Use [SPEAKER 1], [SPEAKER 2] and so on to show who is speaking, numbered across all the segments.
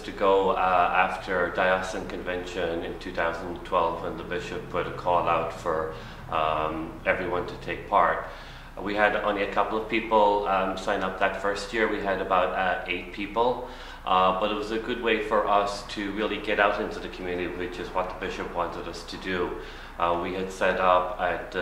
[SPEAKER 1] Ashes to Go after Diocesan Convention in 2012 when the Bishop put a call out for everyone to take part. We had only a couple of people sign up that first year. We had about 8 people, but it was a good way for us to really get out into the community, which is what the Bishop wanted us to do. We had set up at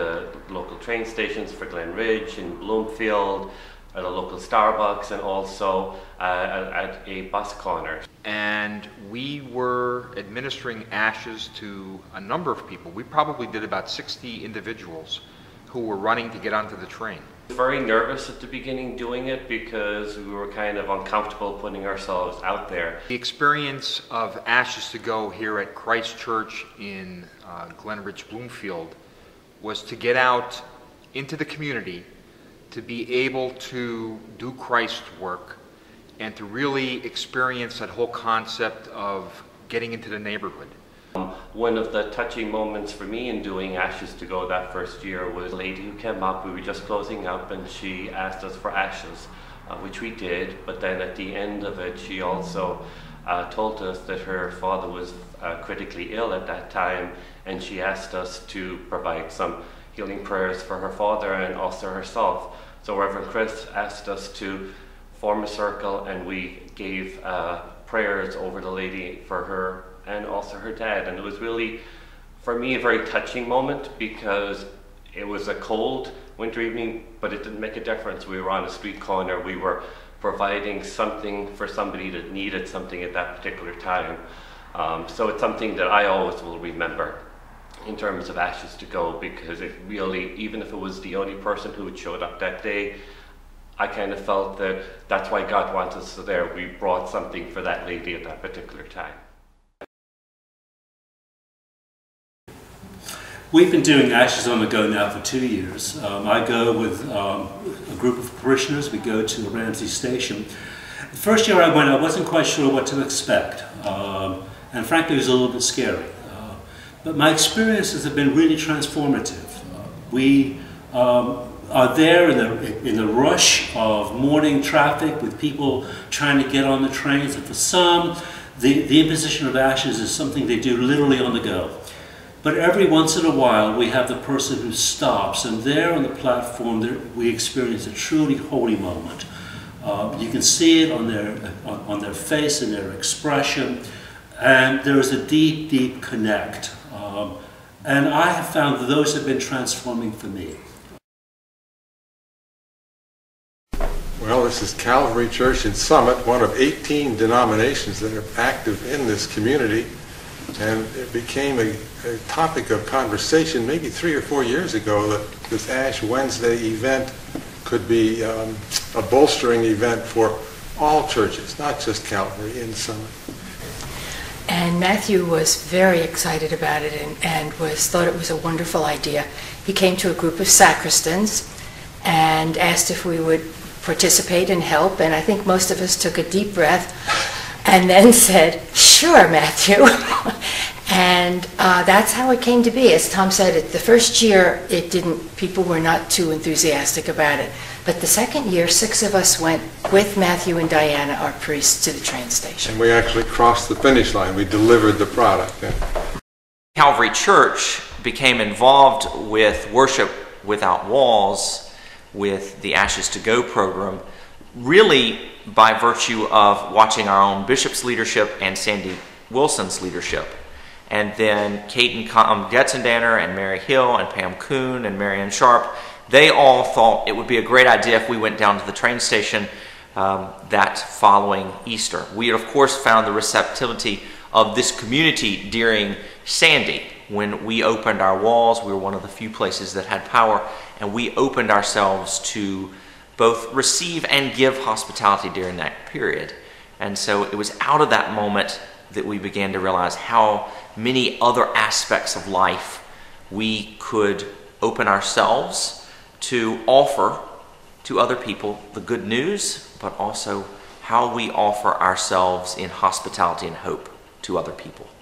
[SPEAKER 1] local train stations for Glen Ridge, in Bloomfield, at a local Starbucks, and also at a bus corner.
[SPEAKER 2] And we were administering ashes to a number of people. We probably did about 60 individuals who were running to get onto the train.
[SPEAKER 1] Very nervous at the beginning doing it because we were kind of uncomfortable putting ourselves out there.
[SPEAKER 2] The experience of Ashes to Go here at Christ Church in Glen Ridge, Bloomfield, was to get out into the community, to be able to do Christ's work, and to really experience that whole concept of getting into the neighborhood.
[SPEAKER 1] One of the touching moments for me in doing Ashes to Go that first year was a lady who came up. We were just closing up and she asked us for ashes, which we did, but then at the end of it she also told us that her father was critically ill at that time, and she asked us to provide some healing prayers for her father and also herself. So Reverend Chris asked us to form a circle, and we gave prayers over the lady for her and also her dad. And it was really, for me, a very touching moment because it was a cold winter evening, but it didn't make a difference. We were on a street corner. We were providing something for somebody that needed something at that particular time. So it's something that I always will remember in terms of Ashes to Go, because it really, even if it was the only person who had showed up that day, I kind of felt that that's why God wants us there. We brought something for that lady at that particular time.
[SPEAKER 3] We've been doing Ashes on the Go now for 2 years. I go with a group of parishioners. We go to the Ramsey station. The first year I went, I wasn't quite sure what to expect, and frankly it was a little bit scary. But my experiences have been really transformative. We are there in the rush of morning traffic with people trying to get on the trains, and for some, the imposition of ashes is something they do literally on the go. But every once in a while, we have the person who stops, and there on the platform, we experience a truly holy moment. You can see it on their face and their expression, and there is a deep, deep connect. And I have found that those have been transforming for me.
[SPEAKER 4] Well, this is Calvary Church in Summit, one of 18 denominations that are active in this community. And it became a topic of conversation maybe 3 or 4 years ago that this Ash Wednesday event could be a bolstering event for all churches, not just Calvary in Summit.
[SPEAKER 5] And Matthew was very excited about it and thought it was a wonderful idea. He came to a group of sacristans and asked if we would participate and help, and I think most of us took a deep breath and then said, "Sure, Matthew." And that's how it came to be. As Tom said, the first year people were not too enthusiastic about it. But the second year, 6 of us went with Matthew and Diana, our priests, to the train station.
[SPEAKER 4] And we actually crossed the finish line. We delivered the product.
[SPEAKER 6] Calvary Church became involved with Worship Without Walls, with the Ashes to Go program, really by virtue of watching our own bishop's leadership and Sandy Wilson's leadership. And then Kate and Getzendanner and Mary Hill and Pam Kuhn and Marianne Sharp, they all thought it would be a great idea if we went down to the train station that following Easter. We had, of course, found the receptivity of this community during Sandy. When we opened our walls, we were one of the few places that had power, and we opened ourselves to both receive and give hospitality during that period. And so it was out of that moment that we began to realize how many other aspects of life we could open ourselves to offer to other people the good news, but also how we offer ourselves in hospitality and hope to other people.